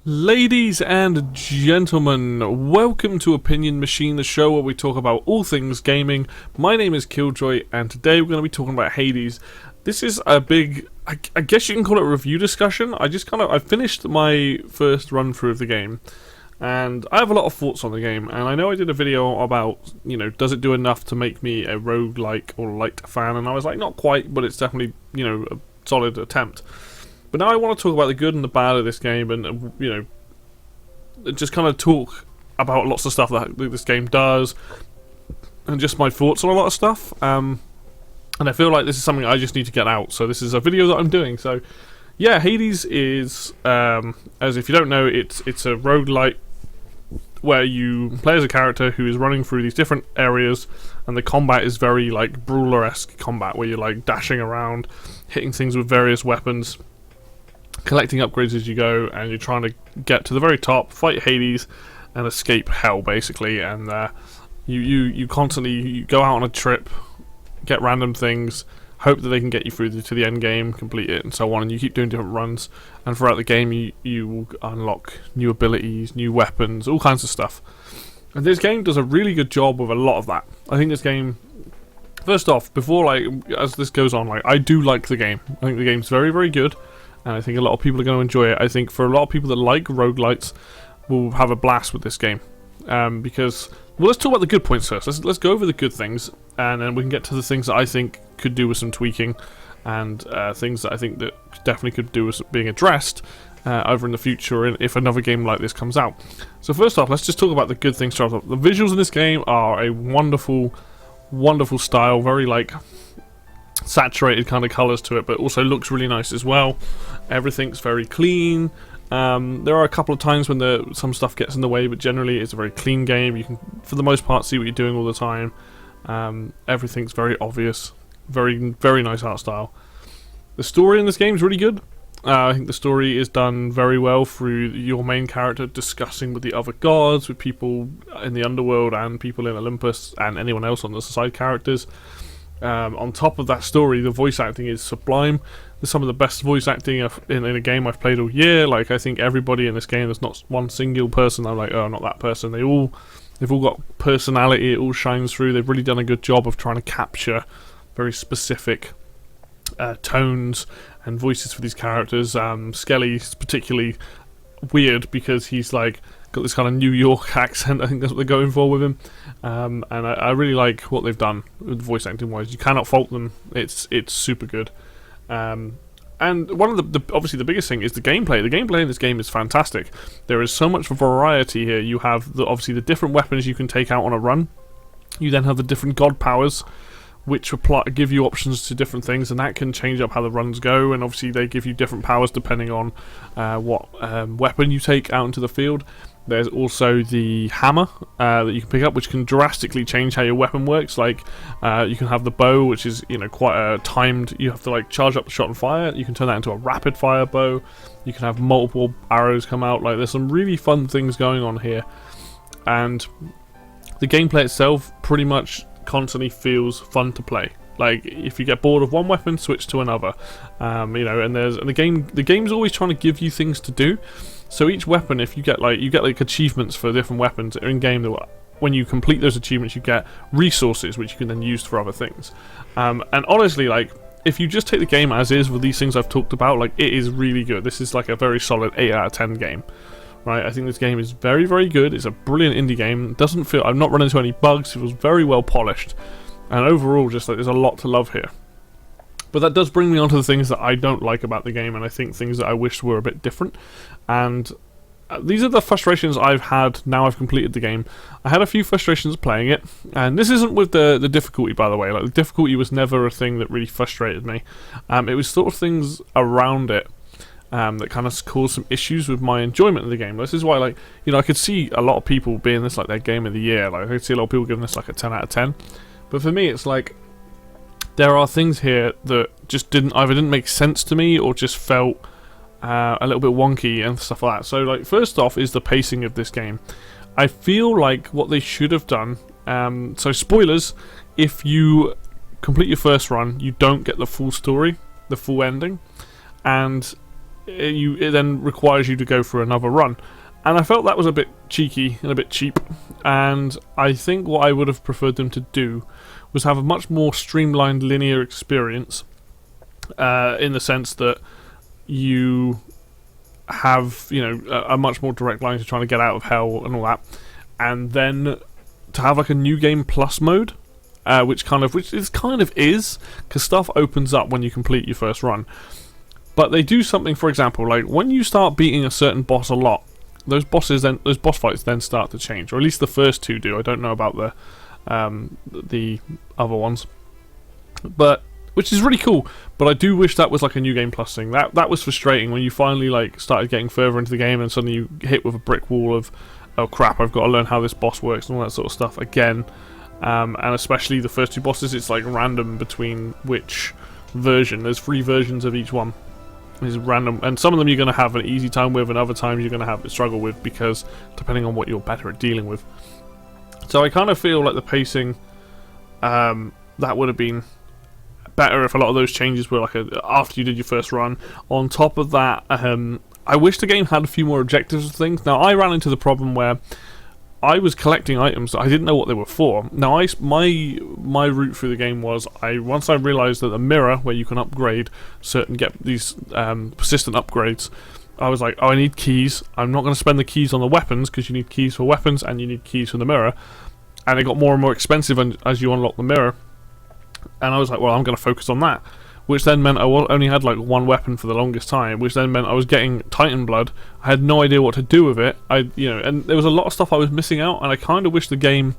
Ladies and gentlemen, welcome to Opinion Machine, the show where we talk about all things gaming. My name is Killjoy, and today we're going to be talking about Hades. This is a big, I guess you can call it a review discussion. I finished my first run through of the game, and I have a lot of thoughts on the game. And I know I did a video about, does it do enough to make me a roguelike or Lite fan? And I was like, not quite, but it's definitely, a solid attempt. But now I want to talk about the good and the bad of this game, and just kind of talk about lots of stuff that this game does, and just my thoughts on a lot of stuff. And I feel like this is something I just need to get out, so this is a video that I'm doing. So, yeah, Hades is, as if you don't know, it's a roguelite where you play as a character who is running through these different areas, and the combat is very like brawler-esque combat, where you're like dashing around, hitting things with various weapons, collecting upgrades as you go, and you're trying to get to the very top, fight Hades, and escape hell, basically. And you constantly go out on a trip, get random things, hope that they can get you through to the end game, complete it, and so on. And you keep doing different runs, and throughout the game you will unlock new abilities, new weapons, all kinds of stuff. And this game does a really good job with a lot of that. I think this game, first off, before as this goes on, I do like the game. I think the game's very, very good. And I think a lot of people are going to enjoy it. I think for a lot of people that like roguelites, will have a blast with this game. Because, well, let's talk about the good points first. Let's go over the good things, and then we can get to the things that I think could do with some tweaking, and things that I think that definitely could do with being addressed over in the future if another game like this comes out. So first off, let's just talk about the good things. The visuals in this game are a wonderful, wonderful style, very saturated kind of colours to it, but also looks really nice as well. Everything's very clean. There are a couple of times when some stuff gets in the way, but generally it's a very clean game. You can, for the most part, see what you're doing all the time. Everything's very obvious. Very, very nice art style. The story in this game is really good. I think the story is done very well through your main character discussing with the other gods, with people in the underworld and people in Olympus, and anyone else on the side characters. On top of that story, the voice acting is sublime. There's some of the best voice acting in a game I've played all year. I think everybody in this game, there's not one single person I'm like, oh, not that person. They've all got personality. It all shines through. They've really done a good job of trying to capture very specific tones and voices for these characters. Skelly's particularly weird because he's got this kind of New York accent. I think that's what they're going for with him, and I really like what they've done with voice acting wise. You cannot fault them. It's super good. And one of the obviously the biggest thing is the gameplay. The gameplay in this game is fantastic. There is so much variety here. You have obviously the different weapons you can take out on a run. You then have the different god powers, which give you options to different things, and that can change up how the runs go. And obviously they give you different powers depending on what weapon you take out into the field. There's also the hammer that you can pick up, which can drastically change how your weapon works. You can have the bow, which is quite timed. You have to charge up the shot and fire. You can turn that into a rapid fire bow. You can have multiple arrows come out. There's some really fun things going on here, and the gameplay itself pretty much constantly feels fun to play. If you get bored of one weapon, switch to another. And the game's always trying to give you things to do. So each weapon, if you get achievements for different weapons in game, when you complete those achievements, you get resources which you can then use for other things. And honestly, if you just take the game as is with these things I've talked about, it is really good. This is a very solid 8 out of 10 game. Right, I think this game is very, very good. It's a brilliant indie game. I've not run into any bugs. It was very well polished, and overall, just there's a lot to love here. But that does bring me on to the things that I don't like about the game, and I think things that I wish were a bit different. And these are the frustrations I've had now I've completed the game. I had a few frustrations playing it, and this isn't with the difficulty, by the way. The difficulty was never a thing that really frustrated me. It was sort of things around it that kind of caused some issues with my enjoyment of the game. This is why, I could see a lot of people being this their game of the year. I could see a lot of people giving this a 10 out of 10. But for me, it's there are things here that just didn't make sense to me, or just felt a little bit wonky and stuff like that. So, first off is the pacing of this game. I feel like what they should have done. So, spoilers: if you complete your first run, you don't get the full story, the full ending, and it then requires you to go for another run. And I felt that was a bit cheeky and a bit cheap, and I think what I would have preferred them to do was have a much more streamlined linear experience, in the sense that you have, a much more direct line to trying to get out of hell and all that, and then to have like a new game plus mode, which is because stuff opens up when you complete your first run. But they do something, for example, like when you start beating a certain boss a lot, those boss fights then start to change, or at least the first two do. I don't know about the other ones, but which is really cool. But I do wish that was like a new game plus thing. That was frustrating when you finally like started getting further into the game and suddenly you hit with a brick wall of, oh crap, I've got to learn how this boss works and all that sort of stuff again. And especially the first two bosses, it's like random between which version. There's 3 versions of each one. Is random, and some of them you're going to have an easy time with, and other times you're going to have a struggle with, because depending on what you're better at dealing with. So I kind of feel like the pacing, that would have been better if a lot of those changes were like after you did your first run. On top of that, I wish the game had a few more objectives and things. Now I ran into the problem where I was collecting items that I didn't know what they were for. Now my route through the game was, once I realised that the mirror where you can upgrade get these persistent upgrades, I was like, oh, I need keys. I'm not going to spend the keys on the weapons, because you need keys for weapons and you need keys for the mirror, and it got more and more expensive as you unlock the mirror. And I was like, well, I'm going to focus on that, which then meant I only had like one weapon for the longest time, which then meant I was getting Titan blood. I had no idea what to do with it. And there was a lot of stuff I was missing out, and I kind of wish the game,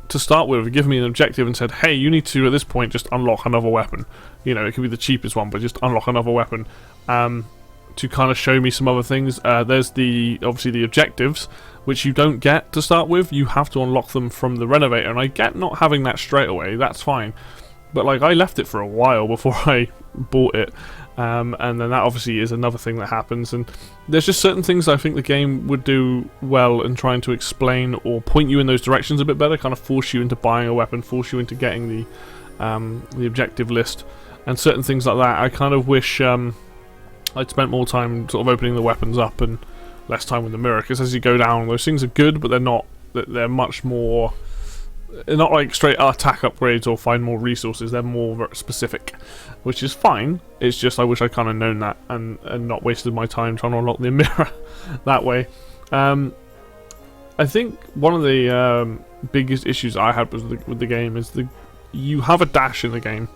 to start with, had given me an objective and said, hey, you need to, at this point, just unlock another weapon. It could be the cheapest one, but just unlock another weapon, to kind of show me some other things. There's obviously the objectives, which you don't get to start with. You have to unlock them from the renovator, and I get not having that straight away. That's fine. But like, I left it for a while before I bought it, and then that obviously is another thing that happens. And there's just certain things I think the game would do well in trying to explain or point you in those directions a bit better, kind of force you into buying a weapon, force you into getting the objective list, and certain things like that. I kind of wish I'd spent more time sort of opening the weapons up and less time with the mirror, because as you go down, those things are good, but they're much more. They're not like straight attack upgrades or find more resources. They're more specific, which is fine. It's just I wish I'd kind of known that and not wasted my time trying to unlock the mirror that way. I think one of the biggest issues I had with the game is you have a dash in the game,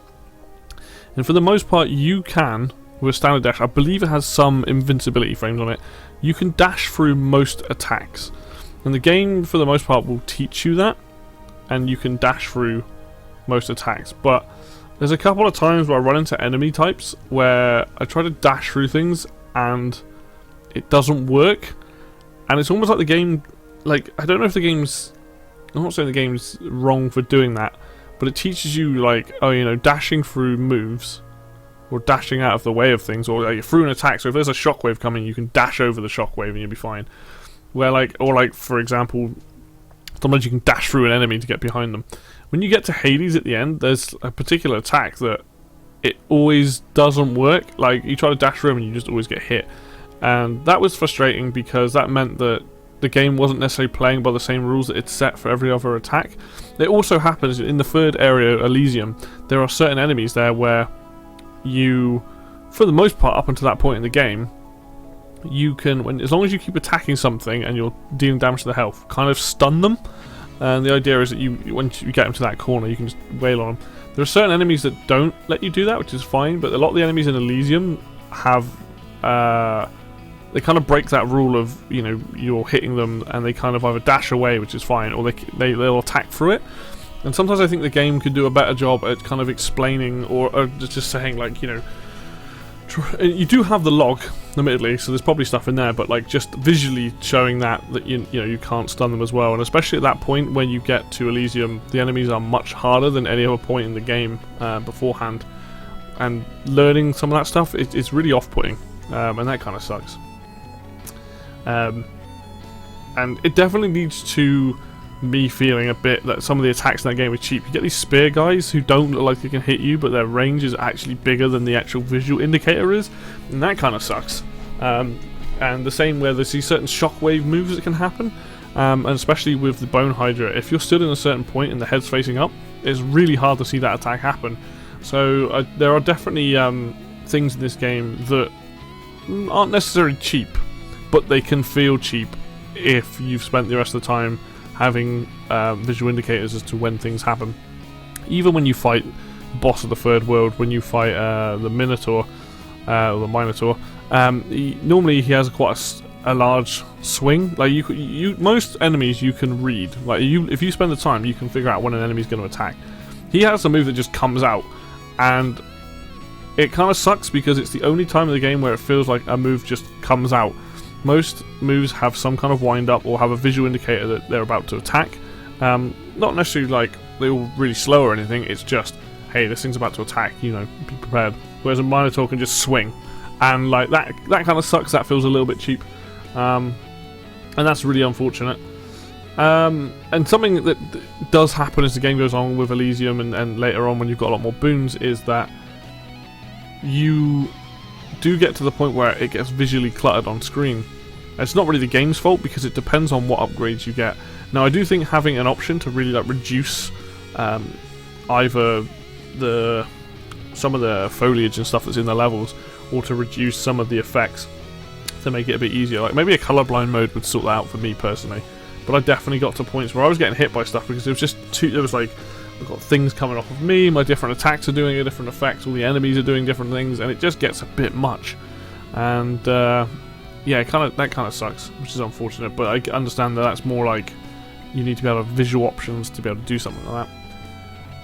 and for the most part you can, with a standard dash, I believe it has some invincibility frames on it, you can dash through most attacks, and the game for the most part will teach you that, and you can dash through most attacks. But there's a couple of times where I run into enemy types where I try to dash through things and it doesn't work, and it's almost like the game, like, I don't know if the game's, I'm not saying the game's wrong for doing that, but it teaches you like, oh, dashing through moves or dashing out of the way of things, or like, through an attack. So if there's a shockwave coming, you can dash over the shockwave and you'll be fine. Or for example, sometimes you can dash through an enemy to get behind them. When you get to Hades at the end, there's a particular attack that it always doesn't work. Like, you try to dash through them and you just always get hit. And that was frustrating, because that meant that the game wasn't necessarily playing by the same rules that it's set for every other attack. It also happens in the third area, Elysium, there are certain enemies there where you, for the most part up until that point in the game, you can, as long as you keep attacking something and you're dealing damage to the health, kind of stun them. And the idea is that once you get them to that corner, you can just wail on them. There are certain enemies that don't let you do that, which is fine, but a lot of the enemies in Elysium have, they kind of break that rule of, you're hitting them and they kind of either dash away, which is fine, or they'll attack through it. And sometimes I think the game could do a better job at kind of explaining, or just saying, like, you do have the log, admittedly, so there's probably stuff in there, but like just visually showing that you can't stun them as well. And especially at that point when you get to Elysium, the enemies are much harder than any other point in the game beforehand, and learning some of that stuff, it's really off-putting, and that kind of sucks. And it definitely needs to me feeling a bit that some of the attacks in that game are cheap. You get these spear guys who don't look like they can hit you, but their range is actually bigger than the actual visual indicator is, and that kind of sucks. And the same where there's these certain shockwave moves that can happen, and especially with the Bone Hydra, if you're stood in a certain point and the head's facing up, it's really hard to see that attack happen. So there are definitely things in this game that aren't necessarily cheap, but they can feel cheap if you've spent the rest of the time having visual indicators as to when things happen. Even when you fight the boss of the third world, when you fight the Minotaur, or the Minotaur, normally he has quite a large swing. Like most enemies you can read. Like if you spend the time, you can figure out when an enemy's going to attack. He has a move that just comes out, and it kind of sucks because it's the only time in the game where it feels like a move just comes out. Most moves have some kind of wind up or have a visual indicator that they're about to attack. Not necessarily like they're all really slow or anything, it's just, hey, this thing's about to attack, you know, be prepared. Whereas a Minotaur can just swing. And like that kind of sucks, that feels a little bit cheap. And that's really unfortunate. And something that does happen as the game goes on with Elysium and later on when you've got a lot more boons is that you do get to the point where it gets visually cluttered on screen. It's not really the game's fault because it depends on what upgrades you get. Now I do think having an option to really like reduce either some of the foliage and stuff that's in the levels, or to reduce some of the effects to make it a bit easier. Like maybe a colorblind mode would sort that out for me personally. But I definitely got to points where I was getting hit by stuff because it was just there was like, I've got things coming off of me, my different attacks are doing a different effect, all the enemies are doing different things, and it just gets a bit much. And yeah, that kind of sucks, which is unfortunate. But I understand that that's more like you need to be able to have visual options to be able to do something like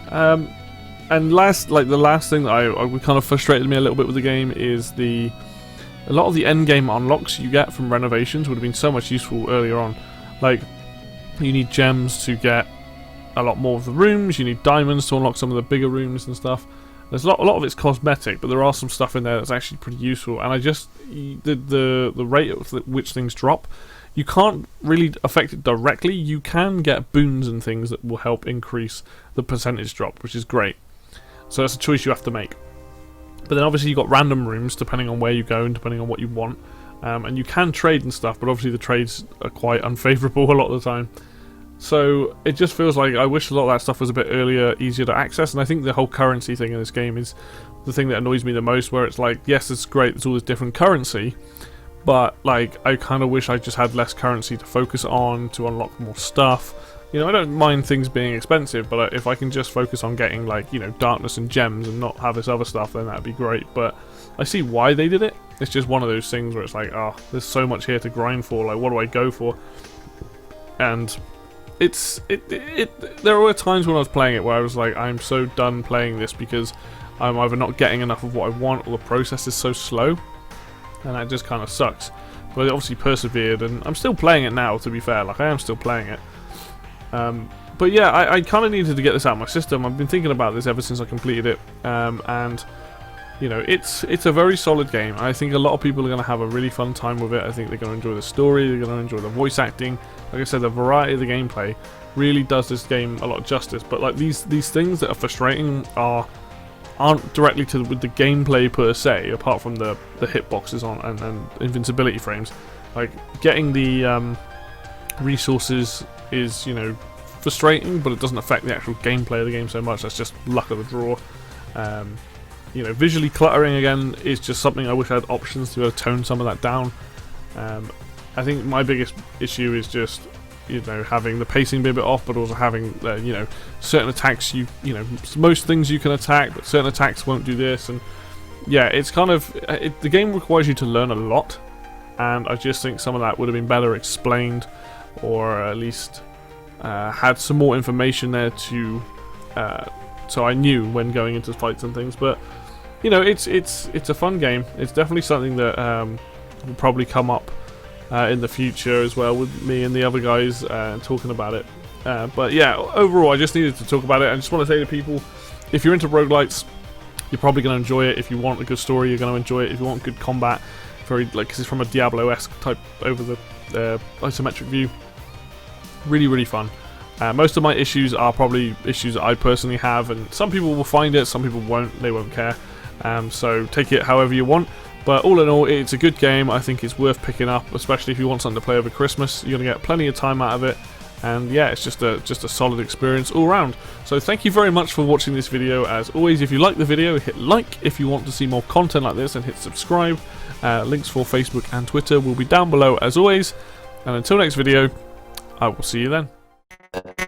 that. And the last thing that I kind of frustrated me a little bit with the game is a lot of the end game unlocks you get from renovations would have been so much useful earlier on. Like, you need gems to get a lot more of the rooms, you need diamonds to unlock some of the bigger rooms and stuff. There's a lot of it's cosmetic, but there are some stuff in there that's actually pretty useful. And I just the rate at which things drop, you can't really affect it directly. You can get boons and things that will help increase the percentage drop, which is great. So that's a choice you have to make. But then obviously you've got random rooms depending on where you go and depending on what you want. And you can trade and stuff, but obviously the trades are quite unfavourable a lot of the time. So it just feels like I wish a lot of that stuff was a bit earlier, easier to access. And I think the whole currency thing in this game is the thing that annoys me the most, where it's like, yes, it's great, there's all this different currency, but like I kind of wish I just had less currency to focus on, to unlock more stuff. You know, I don't mind things being expensive, but if I can just focus on getting, like, you know, darkness and gems and not have this other stuff, then that'd be great. But I see why they did it. It's just one of those things where it's like, oh, there's so much here to grind for, like, what do I go for? And there were times when I was playing it where I was like, I'm so done playing this because I'm either not getting enough of what I want or the process is so slow. And that just kind of sucks. But I obviously persevered, and I'm still playing it now, to be fair. Like, I am still playing it. But yeah, I kind of needed to get this out of my system. I've been thinking about this ever since I completed it, and you know, it's a very solid game. I think a lot of people are going to have a really fun time with it. I think they're going to enjoy the story, they're going to enjoy the voice acting. Like I said, the variety of the gameplay really does this game a lot of justice. But like these things that are frustrating aren't directly with the gameplay per se, apart from the hitboxes and invincibility frames. Like getting the resources is, you know, frustrating, but it doesn't affect the actual gameplay of the game so much. That's just luck of the draw. You know, visually cluttering again is just something I wish I had options to tone some of that down. I think my biggest issue is just, you know, having the pacing be a bit off, but also having you know, certain attacks you know, most things you can attack, but certain attacks won't do this. And yeah, it's kind of the game requires you to learn a lot, and I just think some of that would have been better explained, or at least had some more information there to so I knew when going into fights and things. But you know, it's a fun game. It's definitely something that will probably come up in the future as well, with me and the other guys talking about it. But yeah, overall I just needed to talk about it. I just want to say to people, if you're into roguelites, you're probably going to enjoy it. If you want a good story, you're going to enjoy it. If you want good combat, very like, 'cause it's from a Diablo-esque type over the isometric view, really fun. Most of my issues are probably issues that I personally have, and some people will find it, some people won't, they won't care. So take it however you want. But all in all, it's a good game. I think it's worth picking up, especially if you want something to play over Christmas. You're going to get plenty of time out of it. And yeah, it's just a solid experience all around. So thank you very much for watching this video. As always, if you like the video, hit like. If you want to see more content like this, then hit subscribe. Links for Facebook and Twitter will be down below as always. And until next video, I will see you then.